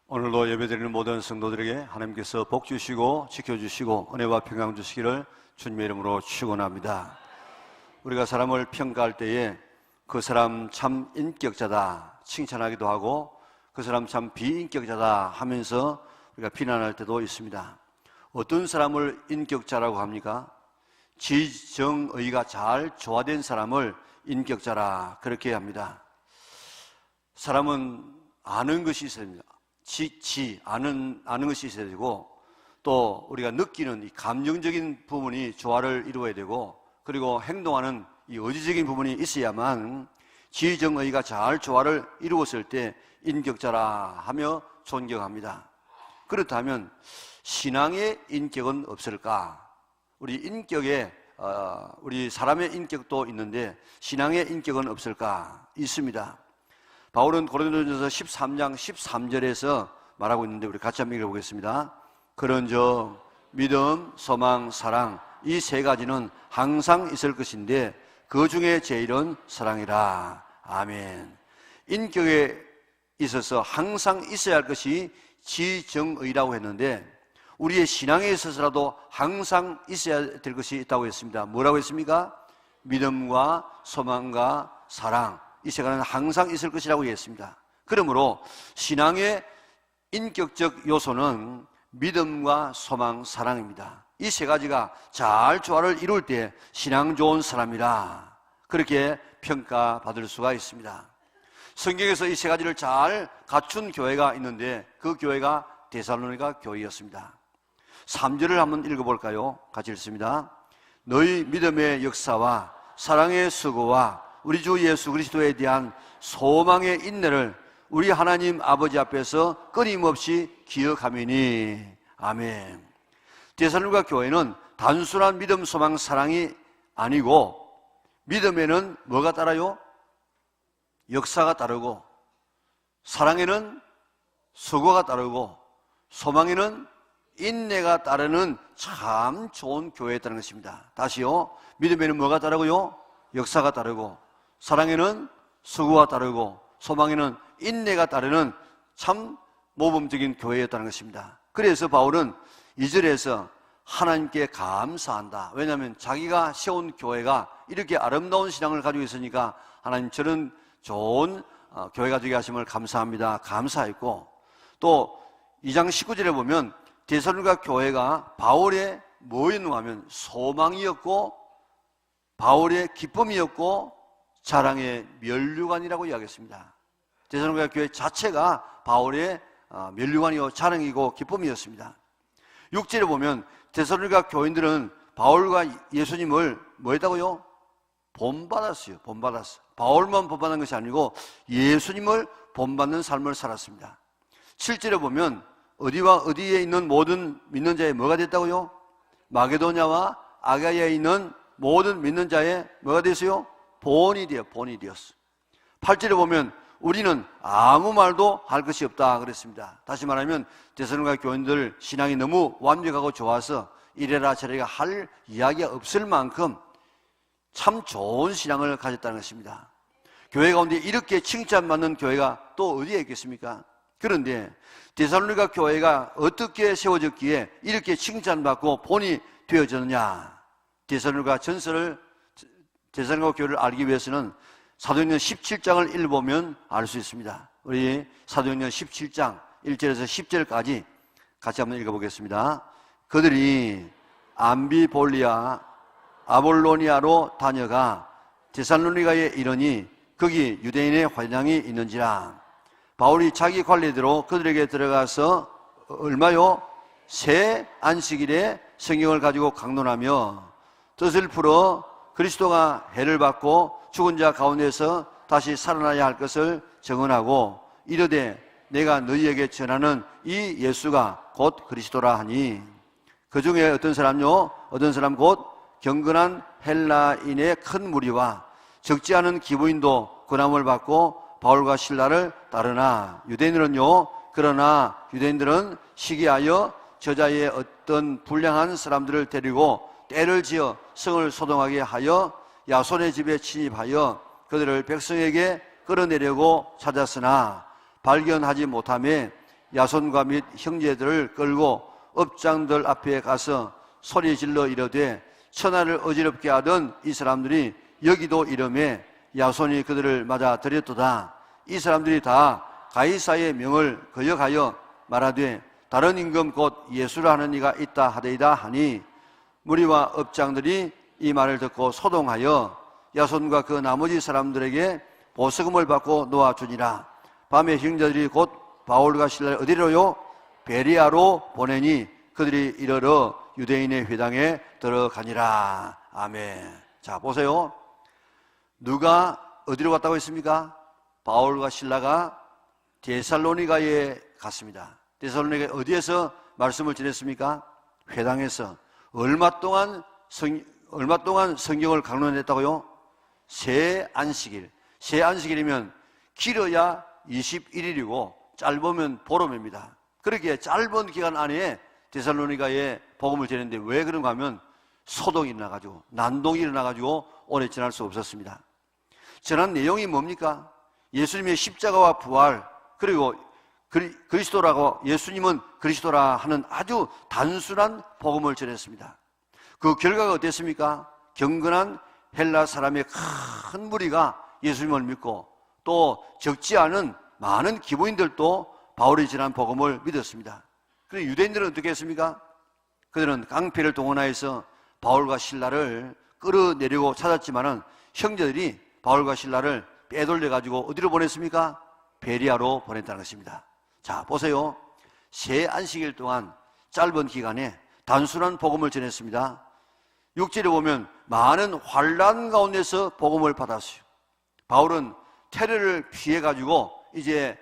오늘도 예배드리는 모든 성도들에게 하나님께서 복 주시고 지켜주시고 은혜와 평강 주시기를 주님의 이름으로 축원합니다. 우리가 사람을 평가할 때에 그 사람 참 인격자다 칭찬하기도 하고 그 사람 참 비인격자다 하면서 우리가 비난할 때도 있습니다. 어떤 사람을 인격자라고 합니까? 지정의가 잘 조화된 사람을 인격자라 그렇게 합니다. 사람은 아는 것이 있어야 됩니다. 아는 것이 있어야 되고, 또 우리가 느끼는 이 감정적인 부분이 조화를 이루어야 되고, 그리고 행동하는 이 의지적인 부분이 있어야만 지정의가 잘 조화를 이루었을 때 인격자라 하며 존경합니다. 그렇다면 신앙의 인격은 없을까? 우리 사람의 인격도 있는데 신앙의 인격은 없을까? 있습니다. 바울은 고린도전서 13장 13절에서 말하고 있는데 우리 같이 한번 읽어보겠습니다. 그런즉 믿음, 소망, 사랑 이 세 가지는 항상 있을 것인데 그 중에 제일은 사랑이라. 아멘. 인격에 있어서 항상 있어야 할 것이 지정의라고 했는데 우리의 신앙에 있어서라도 항상 있어야 될 것이 있다고 했습니다. 뭐라고 했습니까? 믿음과 소망과 사랑 이 세 가지는 항상 있을 것이라고 했습니다. 그러므로 신앙의 인격적 요소는 믿음과 소망, 사랑입니다. 이 세 가지가 잘 조화를 이룰 때 신앙 좋은 사람이라 그렇게 평가받을 수가 있습니다. 성경에서 이 세 가지를 잘 갖춘 교회가 있는데 그 교회가 데살로니가 교회였습니다. 3절을 한번 읽어볼까요? 같이 읽습니다. 너희 믿음의 역사와 사랑의 수고와 우리 주 예수 그리스도에 대한 소망의 인내를 우리 하나님 아버지 앞에서 끊임없이 기억하매니. 아멘. 데살로니가 교회는 단순한 믿음, 소망, 사랑이 아니고 믿음에는 뭐가 따라요? 역사가 따르고, 사랑에는 수고가 따르고, 소망에는 인내가 따르는 참 좋은 교회였다는 것입니다. 다시요. 믿음에는 뭐가 따르고요? 역사가 따르고, 사랑에는 수고가 따르고, 소망에는 인내가 따르는 참 모범적인 교회였다는 것입니다. 그래서 바울은 2절에서 하나님께 감사한다. 왜냐하면 자기가 세운 교회가 이렇게 아름다운 신앙을 가지고 있으니까 하나님 저는 좋은 교회가 되게 하심을 감사합니다. 감사했고, 또 2장 19절에 보면 데살로니가 교회가 바울의 뭐였는가 하면 소망이었고 바울의 기쁨이었고 자랑의 면류관이라고 이야기했습니다. 데살로니가 교회 자체가 바울의 면류관이요 자랑이고 기쁨이었습니다. 6절에 보면 데살로니가 교인들은 바울과 예수님을 뭐 했다고요? 본받았어요. 본받았어요. 바울만 본받은 것이 아니고 예수님을 본받는 삶을 살았습니다. 7절에 보면 어디와 어디에 있는 모든 믿는 자의 뭐가 됐다고요? 마게도냐와 아가야에 있는 모든 믿는 자의 뭐가 됐어요? 본이 되었어. 8절에 보면 우리는 아무 말도 할 것이 없다 그랬습니다. 다시 말하면 데살로니가 교인들 신앙이 너무 완벽하고 좋아서 이래라 저래라 할 이야기가 없을 만큼 참 좋은 신앙을 가졌다는 것입니다. 교회 가운데 이렇게 칭찬받는 교회가 또 어디에 있겠습니까? 그런데 데살로니가 교회가 어떻게 세워졌기에 이렇게 칭찬받고 본이 되어졌느냐? 데살로니가 교회를 알기 위해서는 사도행전 17장을 읽어보면 알 수 있습니다. 우리 사도행전 17장 1절에서 10절까지 같이 한번 읽어보겠습니다. 그들이 암비볼리아 아볼로니아로 다녀가 데살로니가에 이르니 거기 유대인의 회당이 있는지라. 바울이 자기 관리대로 그들에게 들어가서 얼마요? 새 안식일에 성경을 가지고 강론하며 뜻을 풀어 그리스도가 해를 받고 죽은 자 가운데서 다시 살아나야 할 것을 증언하고 이르되 내가 너희에게 전하는 이 예수가 곧 그리스도라 하니 그 중에 어떤 사람요? 어떤 사람 곧 경건한 헬라인의 큰 무리와 적지 않은 기부인도 권함을 받고 바울과 실라를 따르나 유대인들은요 그러나 유대인들은 시기하여 저자의 어떤 불량한 사람들을 데리고 때를 지어 성을 소동하게 하여 야손의 집에 침입하여 그들을 백성에게 끌어내려고 찾았으나 발견하지 못하며 야손과 및 형제들을 끌고 업장들 앞에 가서 소리 질러 이르되 천하를 어지럽게 하던 이 사람들이 여기도 이름에 야손이 그들을 맞아 들였도다. 이 사람들이 다 가이사의 명을 거역하여 말하되 다른 임금 곧 예수라 하는 이가 있다 하되이다 하니 무리와 업장들이 이 말을 듣고 소동하여 야손과 그 나머지 사람들에게 보석금을 받고 놓아주니라. 밤에 형제들이 곧 바울과 실라를 어디로요? 베리아로 보내니 그들이 이르러 유대인의 회당에 들어가니라. 아멘. 자, 보세요. 누가 어디로 갔다고 했습니까? 바울과 실라가 데살로니가에 갔습니다. 데살로니가 어디에서 말씀을 전했습니까? 회당에서. 얼마 동안 성경을 강론했다고요? 새 안식일. 새 안식일이면 길어야 21일이고 짧으면 보름입니다. 그렇게 짧은 기간 안에 데살로니가에 복음을 전했는데 왜 그런가 하면 소동이 일어나가지고 난동이 일어나가지고 오래 지날 수 없었습니다. 전한 내용이 뭡니까? 예수님의 십자가와 부활, 그리고 그리스도라고, 예수님은 그리스도라 하는 아주 단순한 복음을 전했습니다. 그 결과가 어땠습니까? 경건한 헬라 사람의 큰 무리가 예수님을 믿고 또 적지 않은 많은 기부인들도 바울이 전한 복음을 믿었습니다. 그런데 유대인들은 어떻게 했습니까? 그들은 깡패를 동원하여서 바울과 실라를 끌어내려고 찾았지만은 형제들이 바울과 실라를 빼돌려가지고 어디로 보냈습니까? 베리아로 보냈다는 것입니다. 자, 보세요. 새 안식일 동안 짧은 기간에 단순한 복음을 전했습니다. 6절에 보면 많은 환난 가운데서 복음을 받았어요. 바울은 테러를 피해가지고 이제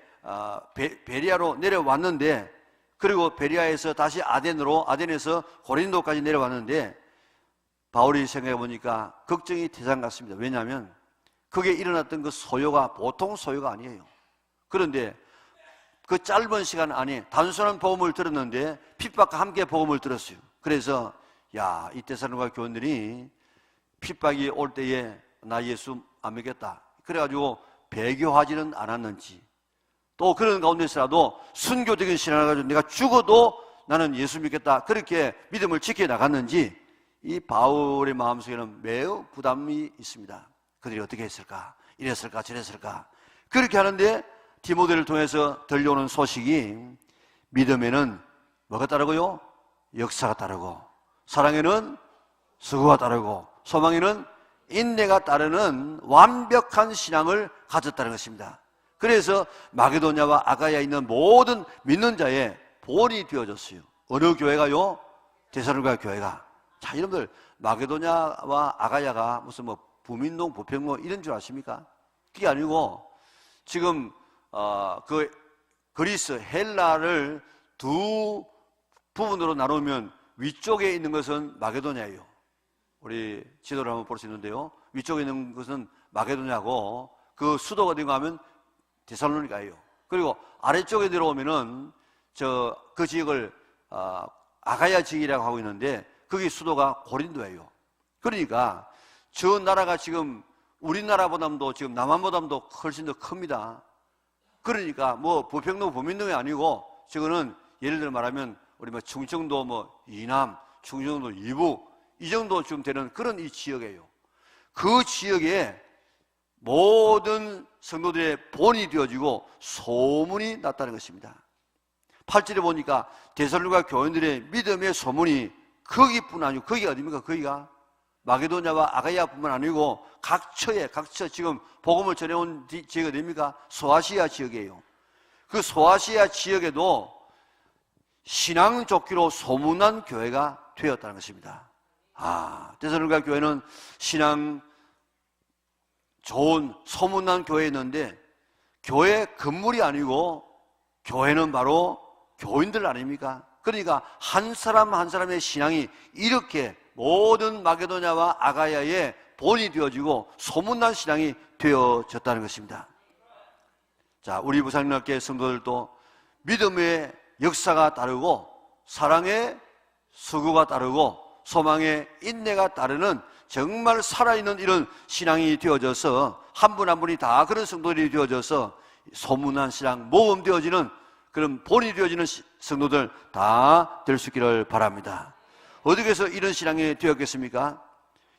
베리아로 내려왔는데, 그리고 베리아에서 다시 아덴에서 고린도까지 내려왔는데, 바울이 생각해 보니까 걱정이 태산 같습니다. 왜냐하면 그게 일어났던 그 소요가 보통 소요가 아니에요. 그런데 그 짧은 시간 안에 단순한 복음을 들었는데 핍박과 함께 복음을 들었어요. 그래서 이 데살로니가 교인들이 핍박이 올 때에 나 예수 안 믿겠다, 그래가지고 배교하지는 않았는지, 또 그런 가운데서라도 순교적인 신앙을 가지고 내가 죽어도 나는 예수 믿겠다, 그렇게 믿음을 지켜나갔는지 이 바울의 마음속에는 매우 부담이 있습니다. 그들이 어떻게 했을까? 이랬을까? 저랬을까? 그렇게 하는데 디모데를 통해서 들려오는 소식이 믿음에는 뭐가 따르고요? 역사가 따르고, 사랑에는 수고가 따르고, 소망에는 인내가 따르는 완벽한 신앙을 가졌다는 것입니다. 그래서 마게도냐와 아가야에 있는 모든 믿는 자의 본이 되어졌어요. 어느 교회가요? 데살로니가 교회가. 자, 여러분들, 마게도냐와 아가야가 무슨 부민동, 부평로 이런 줄 아십니까? 그게 아니고 지금 그 그리스, 헬라를 두 부분으로 나누면 위쪽에 있는 것은 마게도냐예요. 우리 지도를 한번 볼 수 있는데요. 위쪽에 있는 것은 마게도냐고, 그 수도가 어딘가 하면 데살로니가예요. 그리고 아래쪽에 내려오면은 그 지역을 아가야 지역이라고 하고 있는데 거기 수도가 고린도예요. 그러니까 저 나라가 지금 우리나라보다도 지금 남한보다도 훨씬 더 큽니다. 그러니까 부평동, 부민동이 아니고 저거는 예를 들어 말하면 우리 충청도 이남, 충청도 이북 이 정도쯤 되는 그런 이 지역이에요. 그 지역에 모든 성도들의 본이 되어지고 소문이 났다는 것입니다. 8절에 보니까 데살로니가 교인들의 믿음의 소문이 거기뿐 아니고, 거기가 어디입니까? 거기가 마게도냐와 아가야뿐만 아니고 각처에 지금 복음을 전해온 지역이 어디입니까? 소아시아 지역이에요. 그 소아시아 지역에도 신앙 좋기로 소문난 교회가 되었다는 것입니다. 데살로니가 교회는 신앙 좋은 소문난 교회였는데, 교회 건물이 아니고 교회는 바로 교인들 아닙니까? 그러니까 한 사람 한 사람의 신앙이 이렇게 모든 마게도냐와 아가야의 본이 되어지고 소문난 신앙이 되어졌다는 것입니다. 자, 우리 부산민학교의 성도들도 믿음의 역사가 따르고, 사랑의 수고가 따르고, 소망의 인내가 따르는 정말 살아있는 이런 신앙이 되어져서 한 분 한 분이 다 그런 성도들이 되어져서 소문난 신앙, 모범되어지는 그런 본이 되어지는 성도들 다 될 수 있기를 바랍니다. 어떻게 해서 이런 신앙이 되었겠습니까?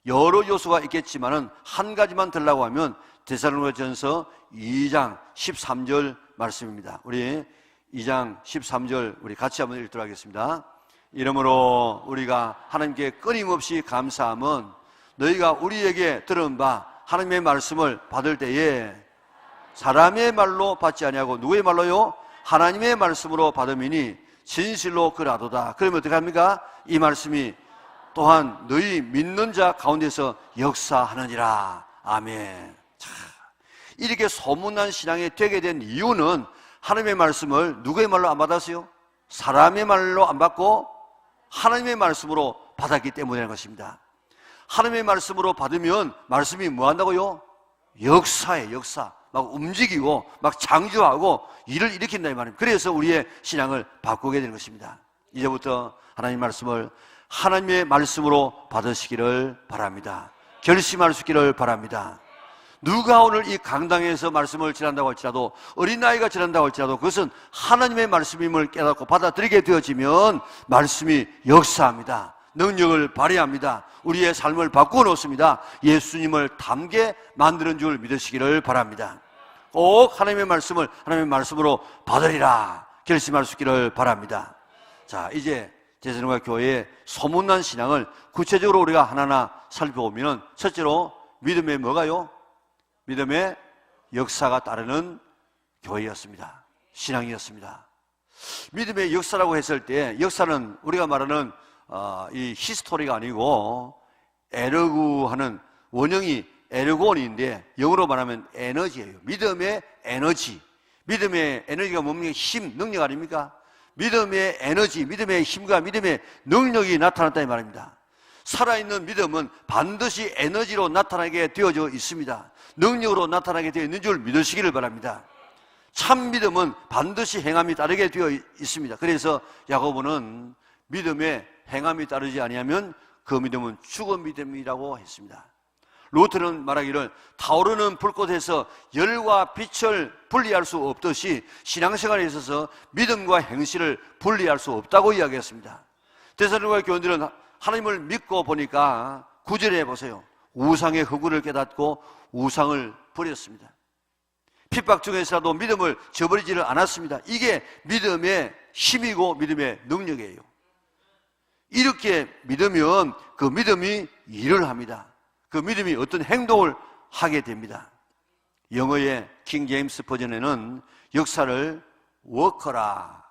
여러 요소가 있겠지만은 한 가지만 들라고 하면 데살로니가전서 2장 13절 말씀입니다. 우리 2장 13절 우리 같이 한번 읽도록 하겠습니다. 이러므로 우리가 하나님께 끊임없이 감사함은 너희가 우리에게 들은 바 하나님의 말씀을 받을 때에 사람의 말로 받지 아니하고 누구의 말로요? 하나님의 말씀으로 받음이니 진실로 그라도다. 그러면 어떻게 합니까? 이 말씀이 또한 너희 믿는 자 가운데서 역사하느니라. 아멘. 자, 이렇게 소문난 신앙이 되게 된 이유는 하나님의 말씀을 누구의 말로 안 받았어요? 사람의 말로 안 받고 하나님의 말씀으로 받았기 때문이라는 것입니다. 하나님의 말씀으로 받으면 말씀이 뭐 한다고요? 역사에 역사. 막 움직이고 막 창조하고 일을 일으킨다 이 말입니다. 그래서 우리의 신앙을 바꾸게 되는 것입니다. 이제부터 하나님 말씀을 하나님의 말씀으로 받으시기를 바랍니다. 결심할 수 있기를 바랍니다. 누가 오늘 이 강당에서 말씀을 전한다고 할지라도 어린아이가 전한다고 할지라도 그것은 하나님의 말씀임을 깨닫고 받아들이게 되어지면 말씀이 역사합니다. 능력을 발휘합니다. 우리의 삶을 바꾸어 놓습니다. 예수님을 닮게 만드는 줄 믿으시기를 바랍니다. 꼭 하나님의 말씀을 하나님의 말씀으로 받으리라 결심할 수 있기를 바랍니다. 자, 이제 데살로니가 교회의 소문난 신앙을 구체적으로 우리가 하나하나 살펴보면 첫째로 믿음의 뭐가요? 믿음의 역사가 따르는 교회였습니다. 신앙이었습니다. 믿음의 역사라고 했을 때 역사는 우리가 말하는 이 히스토리가 아니고 에르구 하는 원형이 에르곤인데 영어로 말하면 에너지예요. 믿음의 에너지. 믿음의 에너지가 뭡니까? 힘, 능력 아닙니까? 믿음의 에너지, 믿음의 힘과 믿음의 능력이 나타났다 이 말입니다. 살아있는 믿음은 반드시 에너지로 나타나게 되어져 있습니다. 능력으로 나타나게 되어 있는 줄 믿으시기를 바랍니다. 참 믿음은 반드시 행함이 따르게 되어 있습니다. 그래서 야고보는 믿음에 행함이 따르지 아니하면 그 믿음은 죽은 믿음이라고 했습니다. 루터는 말하기를 타오르는 불꽃에서 열과 빛을 분리할 수 없듯이 신앙생활에 있어서 믿음과 행실을 분리할 수 없다고 이야기했습니다. 데살로니가 교인들은 하나님을 믿고 보니까 9절에 보세요. 우상의 허구를 깨닫고 우상을 버렸습니다. 핍박 중에서라도 믿음을 저버리지를 않았습니다. 이게 믿음의 힘이고 믿음의 능력이에요. 이렇게 믿으면 그 믿음이 일을 합니다. 그 믿음이 어떤 행동을 하게 됩니다. 영어의 킹 제임스 버전에는 역사를 워커라,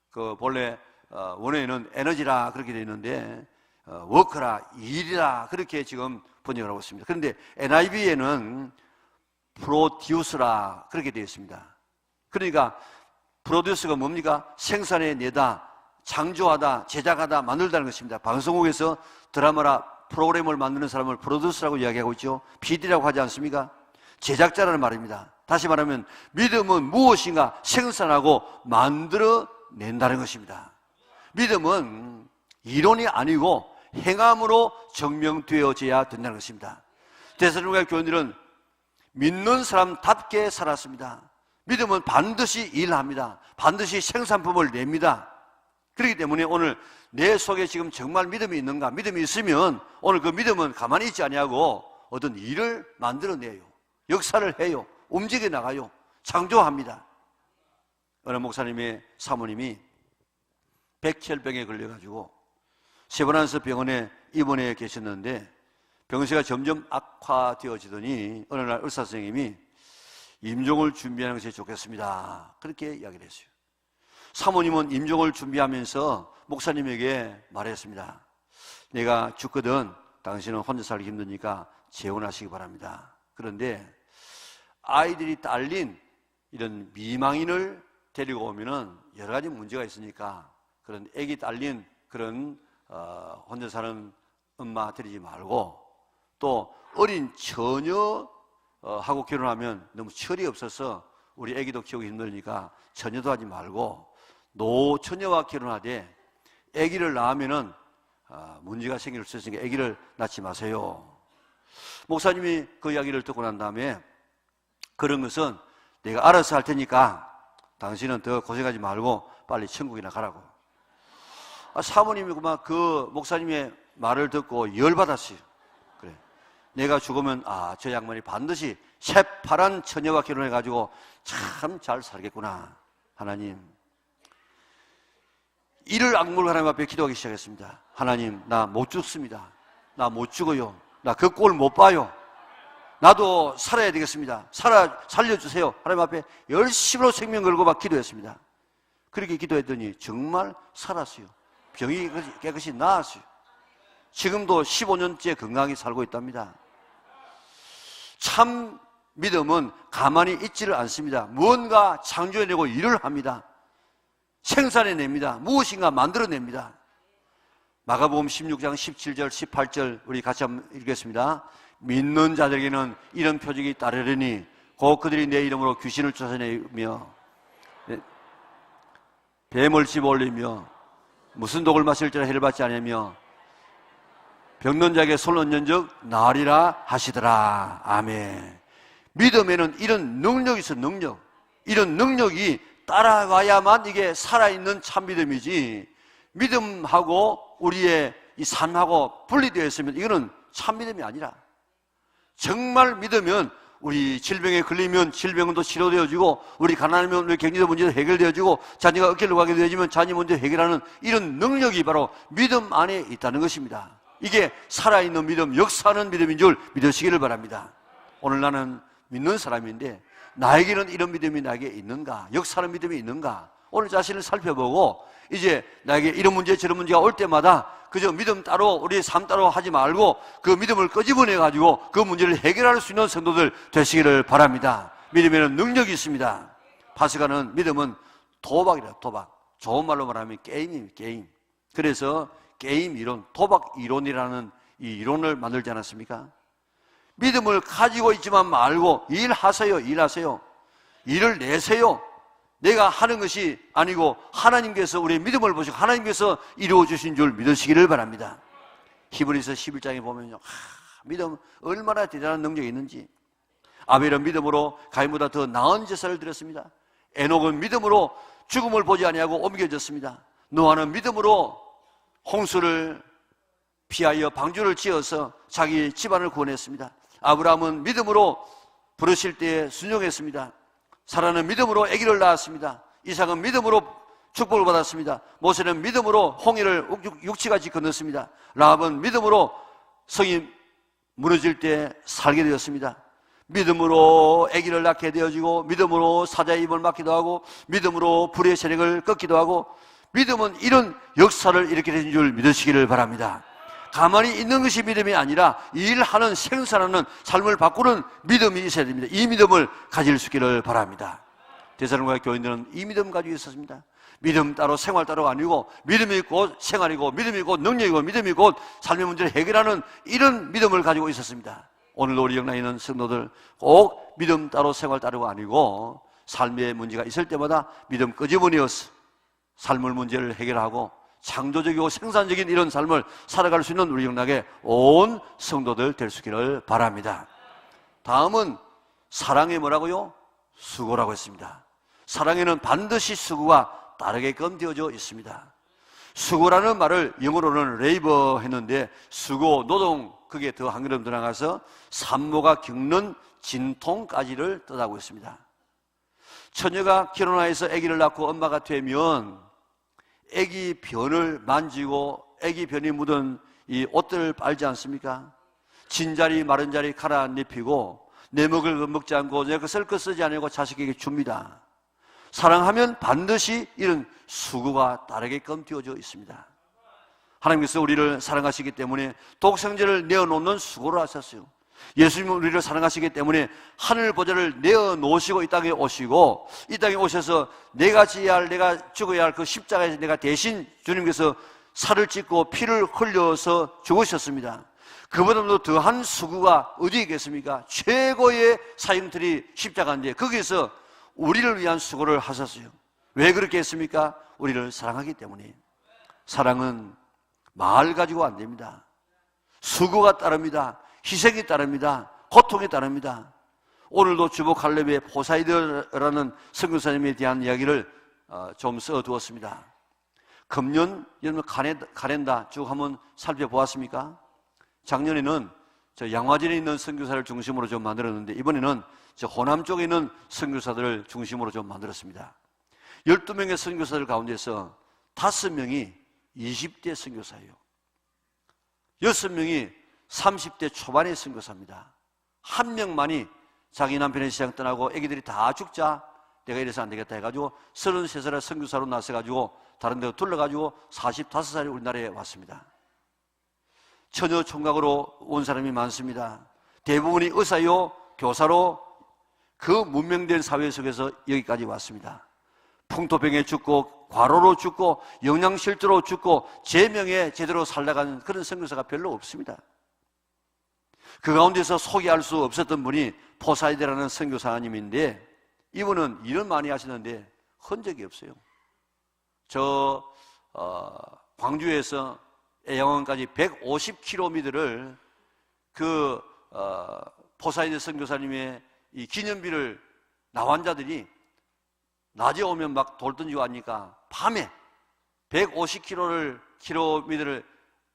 그 본래 원어에는 에너지라 그렇게 되어 있는데 워커라, 일이라 그렇게 지금 번역을 하고 있습니다. 그런데 NIV에는 프로듀스라 그렇게 되어 있습니다. 그러니까 프로듀스가 뭡니까? 생산해내다, 창조하다, 제작하다, 만들다는 것입니다. 방송국에서 드라마나 프로그램을 만드는 사람을 프로듀스라고 이야기하고 있죠. PD라고 하지 않습니까? 제작자라는 말입니다. 다시 말하면 믿음은 무엇인가 생산하고 만들어낸다는 것입니다. 믿음은 이론이 아니고 행함으로 증명되어져야 된다는 것입니다. 데살로니가 교인들은 믿는 사람답게 살았습니다. 믿음은 반드시 일합니다. 반드시 생산품을 냅니다. 그렇기 때문에 오늘 내 속에 지금 정말 믿음이 있는가? 믿음이 있으면 오늘 그 믿음은 가만히 있지 아니하고 어떤 일을 만들어내요. 역사를 해요. 움직여 나가요. 창조합니다. 어느 목사님의 사모님이 백혈병에 걸려가지고 세브란스 병원에 입원해 계셨는데 병세가 점점 악화되어지더니 어느 날 의사 선생님이 임종을 준비하는 것이 좋겠습니다. 그렇게 이야기를 했어요. 사모님은 임종을 준비하면서 목사님에게 말했습니다. 내가 죽거든 당신은 혼자 살기 힘드니까 재혼하시기 바랍니다. 그런데 아이들이 딸린 이런 미망인을 데리고 오면은 여러 가지 문제가 있으니까 그런 아기 딸린 그런 혼자 사는 엄마 데리지 말고 또 어린 처녀하고 결혼하면 너무 철이 없어서 우리 아기도 키우기 힘드니까 처녀도 하지 말고 노처녀와 결혼하되 아기를 낳으면은 문제가 생길 수 있으니까 아기를 낳지 마세요. 목사님이 그 이야기를 듣고 난 다음에 그런 것은 내가 알아서 할 테니까 당신은 더 고생하지 말고 빨리 천국이나 가라고. 사모님이 그만 그 목사님의 말을 듣고 열받았어요. 그래, 내가 죽으면 저 양반이 반드시 새파란 처녀와 결혼해가지고 참 잘 살겠구나. 하나님, 이를 악물고 하나님 앞에 기도하기 시작했습니다. 하나님, 나 못 죽습니다. 나 못 죽어요. 나 그 꼴 못 봐요. 나도 살아야 되겠습니다. 살려주세요. 하나님 앞에 열심으로 생명 걸고 막 기도했습니다. 그렇게 기도했더니 정말 살았어요. 병이 깨끗이 나았어요. 지금도 15년째 건강히 살고 있답니다. 참 믿음은 가만히 있지를 않습니다. 무언가 창조해내고 일을 합니다. 생산해냅니다. 무엇인가 만들어냅니다. 마가복음 16장 17절 18절 우리 같이 한번 읽겠습니다. 믿는 자들에게는 이런 표적이 따르려니 곧 그들이 내 이름으로 귀신을 쫓아내며 뱀을 집어올리며 무슨 독을 마실지라 해를 받지 않으며 병든 자에게 손을 얹은즉 나으리라 하시더라. 아멘. 믿음에는 이런 능력이 있어. 능력. 이런 능력이 따라가야만 이게 살아있는 참 믿음이지, 믿음하고 우리의 이 삶하고 분리되어 있으면 이거는 참 믿음이 아니라, 정말 믿으면 우리 질병에 걸리면 질병도 치료되어지고, 우리 가난하면 우리 경제적 문제도 해결되어지고, 자녀가 어깨를 가게 되어지면 자녀 문제 해결하는 이런 능력이 바로 믿음 안에 있다는 것입니다. 이게 살아있는 믿음, 역사하는 믿음인 줄 믿으시기를 바랍니다. 오늘 나는 믿는 사람인데 나에게는 이런 믿음이 나에게 있는가? 역사하는 믿음이 있는가? 오늘 자신을 살펴보고 이제 나에게 이런 문제 저런 문제가 올 때마다 그저 믿음 따로 우리의 삶 따로 하지 말고 그 믿음을 끄집어내가지고 그 문제를 해결할 수 있는 성도들 되시기를 바랍니다. 믿음에는 능력이 있습니다. 파스가는 믿음은 도박이라. 도박. 좋은 말로 말하면 게임입니다. 게임. 그래서 게임 이론, 도박 이론이라는 이 이론을 만들지 않았습니까? 믿음을 가지고 있지만 말고 일하세요. 일하세요. 일을 내세요. 내가 하는 것이 아니고 하나님께서 우리의 믿음을 보시고 하나님께서 이루어주신 줄 믿으시기를 바랍니다. 히브리서 11장에 보면요, 믿음 얼마나 대단한 능력이 있는지. 아벨은 믿음으로 가인보다 더 나은 제사를 드렸습니다. 에녹은 믿음으로 죽음을 보지 아니하고 옮겨졌습니다. 노아는 믿음으로 홍수를 피하여 방주를 지어서 자기 집안을 구원했습니다. 아브라함은 믿음으로 부르실 때에 순종했습니다. 사라는 믿음으로 아기를 낳았습니다. 이삭은 믿음으로 축복을 받았습니다. 모세는 믿음으로 홍해를 육지같이 건넜습니다. 라합은 믿음으로 성이 무너질 때 살게 되었습니다. 믿음으로 아기를 낳게 되어지고, 믿음으로 사자의 입을 막기도 하고, 믿음으로 불의 세력을 꺾기도 하고, 믿음은 이런 역사를 일으키게 된 줄 믿으시기를 바랍니다. 가만히 있는 것이 믿음이 아니라 일하는, 생산하는, 삶을 바꾸는 믿음이 있어야 됩니다. 이 믿음을 가질 수 있기를 바랍니다. 데살로니가 교인들은 이 믿음 가지고 있었습니다. 믿음 따로 생활 따로 아니고, 믿음이 곧 생활이고, 믿음이 곧 능력이고, 믿음이 곧 삶의 문제를 해결하는 이런 믿음을 가지고 있었습니다. 오늘도 우리 영락에 있는 성도들 꼭 믿음 따로 생활 따로가 아니고, 삶의 문제가 있을 때마다 믿음 끄집어내어서 삶의 문제를 해결하고 창조적이고 생산적인 이런 삶을 살아갈 수 있는 우리 영락의 온 성도들 될 수 있기를 바랍니다. 다음은 사랑이 뭐라고요? 수고라고 했습니다. 사랑에는 반드시 수고가 따르게끔 되어져 있습니다. 수고라는 말을 영어로는 레이버 했는데, 수고, 노동, 그게 더 한 걸음 더 나가서 산모가 겪는 진통까지를 뜻하고 있습니다. 처녀가 결혼하여서 아기를 낳고 엄마가 되면 아기 변을 만지고 아기 변이 묻은 이 옷들을 빨지 않습니까? 진자리 마른 자리 갈아 안 입히고 내 먹을 것 먹지 않고 내 것을 것 쓰지 않고 자식에게 줍니다. 사랑하면 반드시 이런 수고가 따르게끔 되어져 있습니다. 하나님께서 우리를 사랑하시기 때문에 독생자를 내어놓는 수고를 하셨어요. 예수님은 우리를 사랑하시기 때문에 하늘 보좌를 내어놓으시고 이 땅에 오시고, 이 땅에 오셔서 내가 지어야 할, 내가 죽어야 할 그 십자가에서 내가 대신 주님께서 살을 찢고 피를 흘려서 죽으셨습니다. 그보다도 더한 수고가 어디에 있겠습니까? 최고의 사형틀이 십자가인데 거기에서 우리를 위한 수고를 하셨어요. 왜 그렇게 했습니까? 우리를 사랑하기 때문에. 사랑은 말 가지고 안 됩니다. 수고가 따릅니다. 희생이 따릅니다. 고통이 따릅니다. 오늘도 주보 칼럼에 포사이드라는 선교사님에 대한 이야기를 좀 써두었습니다. 금년 여러분 카렌다 쭉 한번 살펴보았습니까? 작년에는 저 양화진에 있는 선교사를 중심으로 좀 만들었는데 이번에는 저 호남 쪽에 있는 선교사들을 중심으로 좀 만들었습니다. 12명의 선교사들 가운데서 5명이 20대 선교사예요. 6명이 30대 초반의 선교사입니다. 한 명만이 자기 남편의 시장 떠나고 애기들이 다 죽자 내가 이래서 안 되겠다 해가지고 33살의 선교사로 나서가지고 다른 데로 둘러가지고 45살에 우리나라에 왔습니다. 처녀 총각으로 온 사람이 많습니다. 대부분이 의사요, 교사로 그 문명된 사회 속에서 여기까지 왔습니다. 풍토병에 죽고 과로로 죽고 영양실조로 죽고 제명에 제대로 살아가는 그런 선교사가 별로 없습니다. 그 가운데서 소개할 수 없었던 분이 포사이드라는 선교사님인데 이분은 일은 많이 하시는데 흔적이 없어요. 광주에서 애양원까지 150km를 그 포사이드 선교사님의 이 기념비를 나환자들이 낮에 오면 막 돌 던지고 하니까 밤에 150km를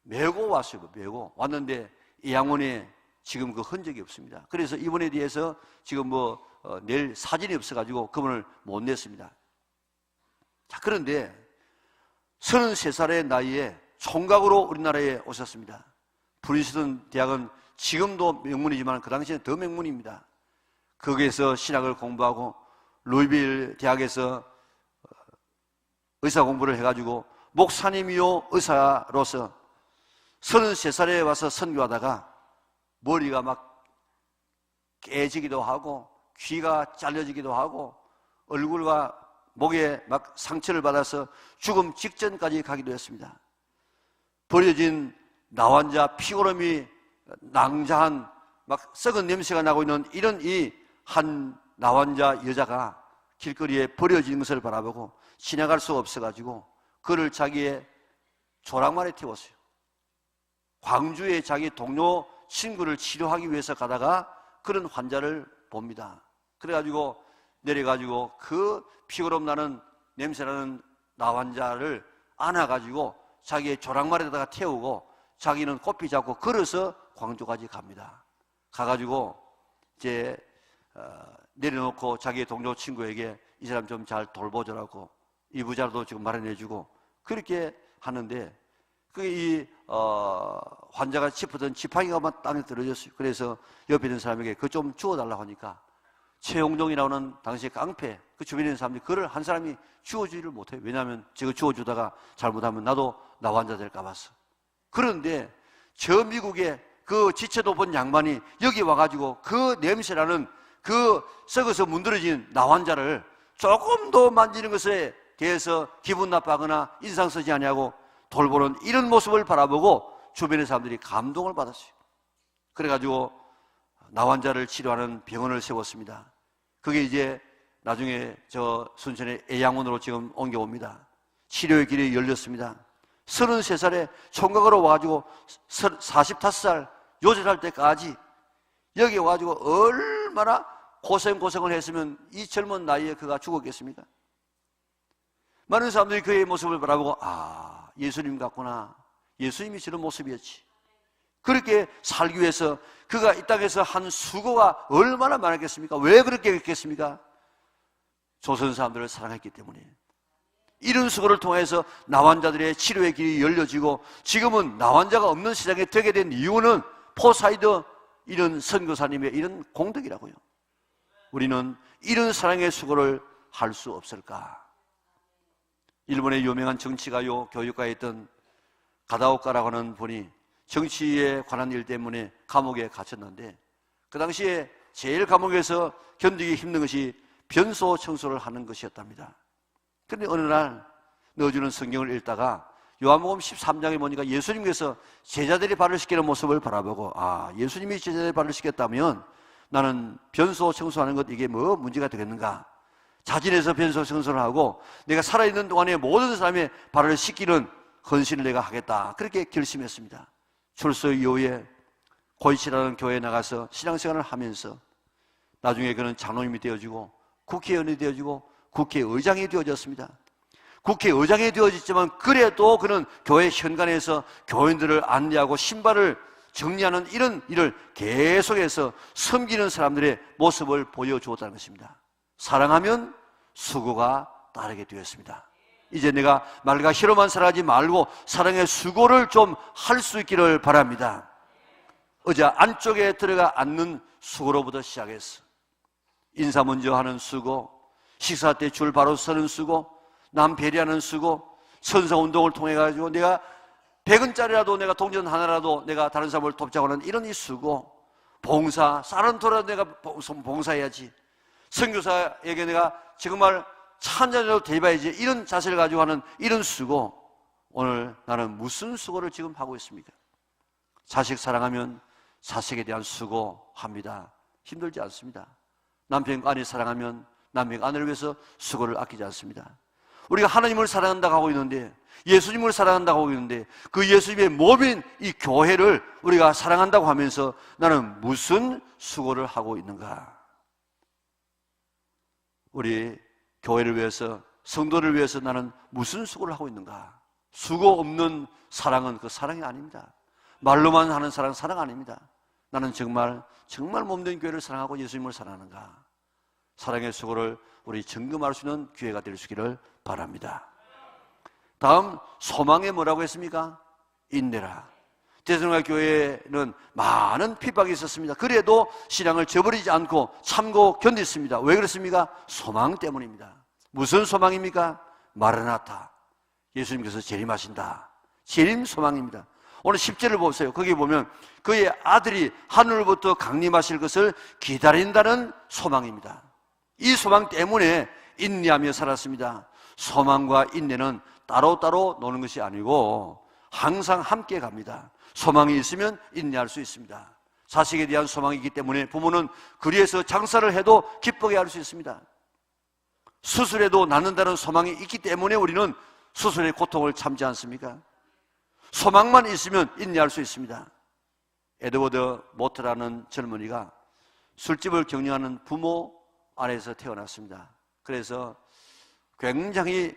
메고 왔어요. 메고 왔는데 애양원에 지금 그 흔적이 없습니다. 그래서 이분에 대해서 지금 낼 사진이 없어가지고 그분을 못 냈습니다. 자, 그런데 33살의 나이에 총각으로 우리나라에 오셨습니다. 프린스턴 대학은 지금도 명문이지만 그 당시에는 더 명문입니다. 거기에서 신학을 공부하고 루이빌 대학에서 의사 공부를 해가지고 목사님이요 의사로서 33살에 와서 선교하다가 머리가 막 깨지기도 하고 귀가 잘려지기도 하고 얼굴과 목에 막 상처를 받아서 죽음 직전까지 가기도 했습니다. 버려진 나환자 피고름이 낭자한 막 썩은 냄새가 나고 있는 이런 이 한 나환자 여자가 길거리에 버려진 것을 바라보고 지나갈 수가 없어가지고 그를 자기의 조랑말에 태웠어요. 광주에 자기 동료 친구를 치료하기 위해서 가다가 그런 환자를 봅니다. 그래가지고 내려가지고 그 피고름 나는 냄새나는 나환자를 안아가지고 자기의 조랑말에다가 태우고 자기는 꽃피 잡고 걸어서 광주까지 갑니다. 가가지고 이제 내려놓고 자기의 동료 친구에게 이 사람 좀 잘 돌보자라고 이부자도 지금 마련해주고 그렇게 하는데 이 환자가 짚었던 지팡이가 막 땅에 떨어졌어요. 그래서 옆에 있는 사람에게 그거 좀 주워달라고 하니까 최용종이라고 하는 당시의 깡패 그 주변에 있는 사람들이 그를 한 사람이 주워주지를 못해요. 왜냐하면 저거 주워주다가 잘못하면 나도 나 환자 될까 봐서. 그런데 저 미국의 그 지체 높은 양반이 여기 와가지고 그 냄새나는 그 썩어서 문드러진 나환자를 조금 더 만지는 것에 대해서 기분 나빠하거나 인상 쓰지 않냐고 돌보는 이런 모습을 바라보고 주변의 사람들이 감동을 받았어요. 그래가지고 나환자를 치료하는 병원을 세웠습니다. 그게 이제 나중에 저 순천의 애양원으로 지금 옮겨옵니다. 치료의 길이 열렸습니다. 33살에 총각으로 와가지고 45살 요절할 때까지 여기 와가지고 얼마나 고생을 했으면 이 젊은 나이에 그가 죽었겠습니까? 많은 사람들이 그의 모습을 바라보고 예수님 같구나. 예수님이 저런 모습이었지. 그렇게 살기 위해서 그가 이 땅에서 한 수고가 얼마나 많았겠습니까? 왜 그렇게 했겠습니까? 조선 사람들을 사랑했기 때문에. 이런 수고를 통해서 나환자들의 치료의 길이 열려지고 지금은 나환자가 없는 세상에 되게 된 이유는 포사이드 이런 선교사님의 이런 공덕이라고요. 우리는 이런 사랑의 수고를 할 수 없을까? 일본의 유명한 정치가요 교육가에 있던 가다오카라고 하는 분이 정치에 관한 일 때문에 감옥에 갇혔는데 그 당시에 제일 감옥에서 견디기 힘든 것이 변소 청소를 하는 것이었답니다. 그런데 어느 날 넣어주는 성경을 읽다가 요한복음 13장에 보니까 예수님께서 제자들이 발을 씻기는 모습을 바라보고 예수님이 제자들이 발을 씻겼다면 나는 변소 청소하는 것 이게 뭐 문제가 되겠는가? 자진해서 변소 청소를 하고 내가 살아있는 동안에 모든 사람의 발을 씻기는 헌신을 내가 하겠다. 그렇게 결심했습니다. 출소 이후에 고이치라는 교회에 나가서 신앙생활을 하면서 나중에 그는 장로님이 되어지고 국회의원이 되어지고 국회의장이 되어졌습니다. 국회의장이 되어졌지만 그래도 그는 교회 현관에서 교인들을 안내하고 신발을 정리하는 이런 일을 계속해서 섬기는 사람들의 모습을 보여주었다는 것입니다. 사랑하면 수고가 따르게 되었습니다. 이제 내가 말과 혀로만 살아가지 말고 사랑의 수고를 좀 할 수 있기를 바랍니다. 의자 안쪽에 들어가 앉는 수고로부터 시작해서 인사 먼저 하는 수고, 식사 때 줄 바로 서는 수고, 남 배려하는 수고, 선사운동을 통해 가지고 내가 100원짜리라도 내가 동전 하나라도 내가 다른 사람을 돕자고 하는 이런 이 수고, 봉사, 쌀은 돌아도 내가 봉사해야지, 선교사에게 내가 정말 차 한 잔이라도 대봐야지, 이런 자세를 가지고 하는 이런 수고. 오늘 나는 무슨 수고를 지금 하고 있습니까? 자식 사랑하면 자식에 대한 수고합니다. 힘들지 않습니다. 남편과 아내 사랑하면 남편과 아내를 위해서 수고를 아끼지 않습니다. 우리가 하나님을 사랑한다고 하고 있는데, 예수님을 사랑한다고 하고 있는데, 그 예수님의 몸인 이 교회를 우리가 사랑한다고 하면서 나는 무슨 수고를 하고 있는가? 우리 교회를 위해서, 성도를 위해서 나는 무슨 수고를 하고 있는가? 수고 없는 사랑은 그 사랑이 아닙니다. 말로만 하는 사랑 아닙니다. 나는 정말 몸된 교회를 사랑하고 예수님을 사랑하는가? 사랑의 수고를 우리 점검할 수 있는 기회가 될 수 있기를 바랍니다. 다음, 소망에 뭐라고 했습니까? 인내라. 데살로니가 교회는 많은 핍박이 있었습니다. 그래도 신앙을 저버리지 않고 참고 견뎠습니다. 왜 그렇습니까? 소망 때문입니다. 무슨 소망입니까? 마라나타, 예수님께서 재림하신다. 재림 소망입니다. 오늘 10절을 보세요. 거기 보면 그의 아들이 하늘로부터 강림하실 것을 기다린다는 소망입니다. 이 소망 때문에 인내하며 살았습니다. 소망과 인내는 따로따로 노는 것이 아니고 항상 함께 갑니다. 소망이 있으면 인내할 수 있습니다. 자식에 대한 소망이 있기 때문에 부모는 그리에서 장사를 해도 기쁘게 할 수 있습니다. 수술해도 낫는다는 소망이 있기 때문에 우리는 수술의 고통을 참지 않습니까? 소망만 있으면 인내할 수 있습니다. 에드워드 모트라는 젊은이가 술집을 경영하는 부모 안에서 태어났습니다. 그래서 굉장히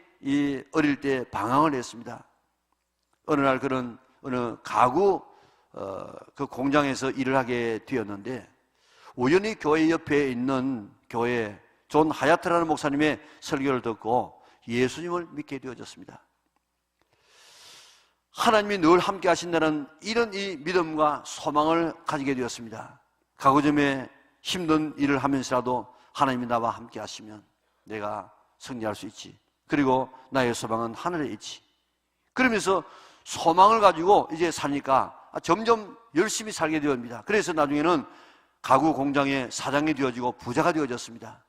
어릴 때 방황을 했습니다. 어느 날 그는 어느 가구 그 공장에서 일을 하게 되었는데, 우연히 교회 옆에 있는 교회 존 하야트라는 목사님의 설교를 듣고 예수님을 믿게 되어졌습니다. 하나님이 늘 함께 하신다는 이런 이 믿음과 소망을 가지게 되었습니다. 가구점에 힘든 일을 하면서라도 하나님이 나와 함께 하시면 내가 승리할 수 있지. 그리고 나의 소망은 하늘에 있지. 그러면서 소망을 가지고 이제 사니까 점점 열심히 살게 되었습니다. 그래서 나중에는 가구 공장의 사장이 되어지고 부자가 되어졌습니다.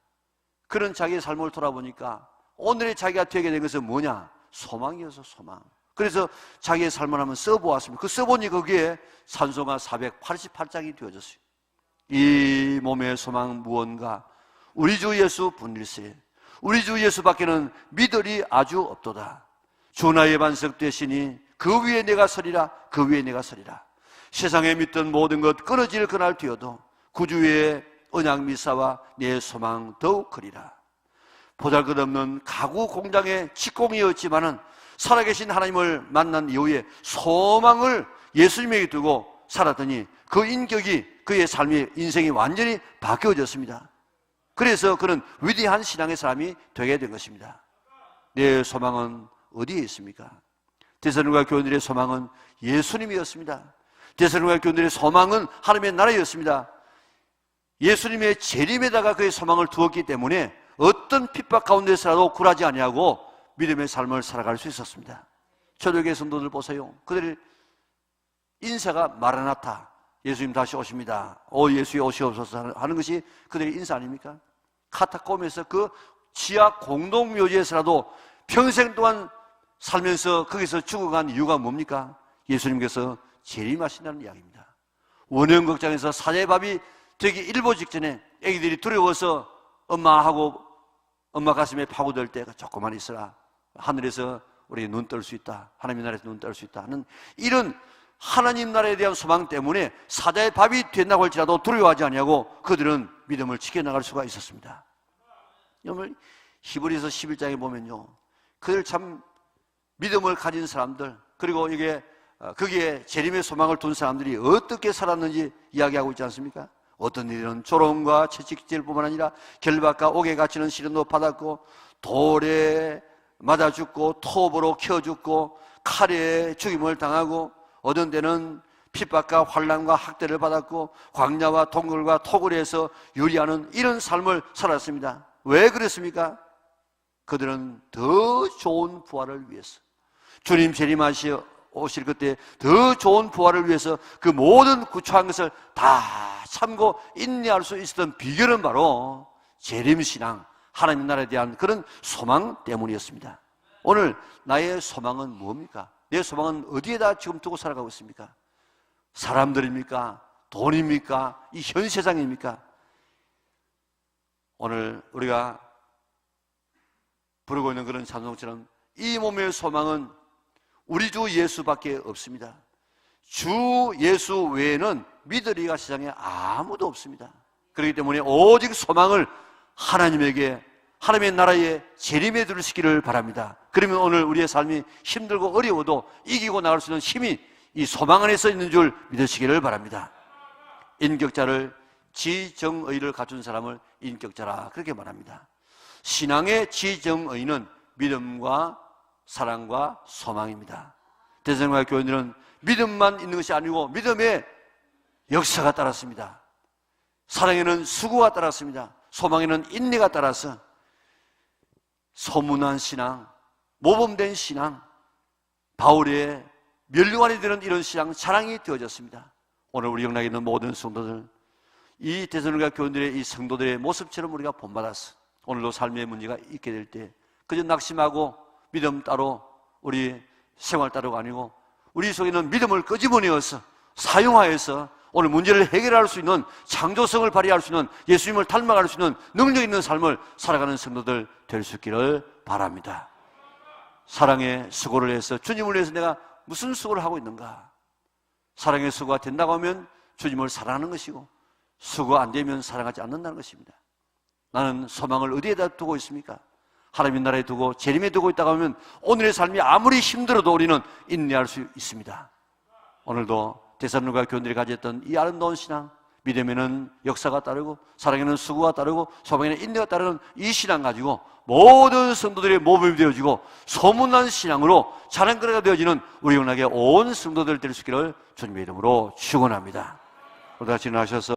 그런 자기의 삶을 돌아보니까 오늘의 자기가 되게 된 것은 뭐냐? 소망이어서 소망. 그래서 자기의 삶을 한번 써보았습니다. 그 써보니 거기에 산소가 488장이 되어졌어요. 이 몸의 소망 무언가? 우리 주 예수 분일세. 우리 주 예수밖에는 믿으리 아주 없도다. 주 나의 반석 되시니 그 위에 내가 서리라. 그 위에 내가 서리라. 세상에 믿던 모든 것 끊어질 그날 뒤어도 구주의 언약 미사와 내 소망 더욱 크리라. 보잘것없는 가구 공장의 직공이었지만은 살아계신 하나님을 만난 이후에 소망을 예수님에게 두고 살았더니 그 인격이, 그의 삶의 인생이 완전히 바뀌어졌습니다. 그래서 그는 위대한 신앙의 사람이 되게 된 것입니다. 내 소망은 어디에 있습니까? 데살로니가 교인들의 소망은 예수님이었습니다. 데살로니가 교인들의 소망은 하나님의 나라였습니다. 예수님의 재림에다가 그의 소망을 두었기 때문에 어떤 핍박 가운데서라도 굴하지 아니하고 믿음의 삶을 살아갈 수 있었습니다. 초대교회 성도들 보세요. 그들의 인사가 마라나타, 예수님 다시 오십니다. 오 예수여 오시옵소서 하는 것이 그들의 인사 아닙니까? 카타콤에서 그 지하 공동묘지에서라도 평생 동안 살면서 거기서 죽어간 이유가 뭡니까? 예수님께서 재림하신다는 이야기입니다. 원형극장에서 사제밥이 되기 일보 직전에 애기들이 두려워서 엄마 가슴에 파고들 때가 조금만 있어라. 하늘에서 우리 눈 뜰 수 있다. 하나님의 나라에서 눈 뜰 수 있다 하는 이런 하나님 나라에 대한 소망 때문에 사자의 밥이 된다고 할지라도 두려워하지 아니하고 그들은 믿음을 지켜나갈 수가 있었습니다. 여러분, 히브리서 11장에 보면요, 그들 참 믿음을 가진 사람들, 그리고 거기에 재림의 소망을 둔 사람들이 어떻게 살았는지 이야기하고 있지 않습니까? 어떤 이들은 조롱과 채찍질뿐만 아니라 결박과 옥에 갇히는 시련도 받았고, 돌에 맞아 죽고, 톱으로 켜 죽고, 칼에 죽임을 당하고, 어떤 때는 핍박과 환난과 학대를 받았고, 광야와 동굴과 토굴에서 유리하는 이런 삶을 살았습니다. 왜 그랬습니까? 그들은 더 좋은 부활을 위해서, 주님 재림하시 오실 그때 더 좋은 부활을 위해서 그 모든 구차한 것을 다 참고 인내할 수 있었던 비결은 바로 재림신앙, 하나님 나라에 대한 그런 소망 때문이었습니다. 오늘 나의 소망은 뭡니까? 내 소망은 어디에다 지금 두고 살아가고 있습니까? 사람들입니까? 돈입니까? 이 현 세상입니까? 오늘 우리가 부르고 있는 그런 찬송처럼 이 몸의 소망은 우리 주 예수밖에 없습니다. 주 예수 외에는 믿으리가 세상에 아무도 없습니다. 그렇기 때문에 오직 소망을 하나님에게, 하나님의 나라에 재림에 두시기를 바랍니다. 그러면 오늘 우리의 삶이 힘들고 어려워도 이기고 나갈 수 있는 힘이 이 소망 안에서 있는 줄 믿으시기를 바랍니다. 인격자를, 지정의를 갖춘 사람을 인격자라 그렇게 말합니다. 신앙의 지정의는 믿음과 사랑과 소망입니다. 대성과 교인들은 믿음만 있는 것이 아니고 믿음의 역사가 따랐습니다. 사랑에는 수고가 따랐습니다. 소망에는 인내가 따라서 소문난 신앙, 모범된 신앙, 바울의 면류관이 되는 이런 신앙 자랑이 되어졌습니다. 오늘 우리 영락에 있는 모든 성도들, 이 대성과 교인들의 이 성도들의 모습처럼 우리가 본받아서 오늘도 삶의 문제가 있게 될 때 그저 낙심하고 믿음 따로 우리 생활 따로가 아니고 우리 속에는 믿음을 끄집어내어서 사용하여서 오늘 문제를 해결할 수 있는 창조성을 발휘할 수 있는 예수님을 닮아갈 수 있는 능력 있는 삶을 살아가는 성도들 될 수 있기를 바랍니다. 사랑의 수고를 해서 주님을 위해서 내가 무슨 수고를 하고 있는가? 사랑의 수고가 된다고 하면 주님을 사랑하는 것이고 수고 안 되면 사랑하지 않는다는 것입니다. 나는 소망을 어디에다 두고 있습니까? 하나님의 나라에 두고 재림에 두고 있다고 하면 오늘의 삶이 아무리 힘들어도 우리는 인내할 수 있습니다. 오늘도 데살로니가 교인들이 가졌던 이 아름다운 신앙, 믿음에는 역사가 따르고 사랑에는 수고가 따르고 소망에는 인내가 따르는 이 신앙 가지고 모든 성도들의 모범이 되어지고 소문난 신앙으로 자랑거리가 되어지는 우리 영락의 온 성도들 될 수 있기를 주님의 이름으로 축원합니다. 우리 같이 일어나셔서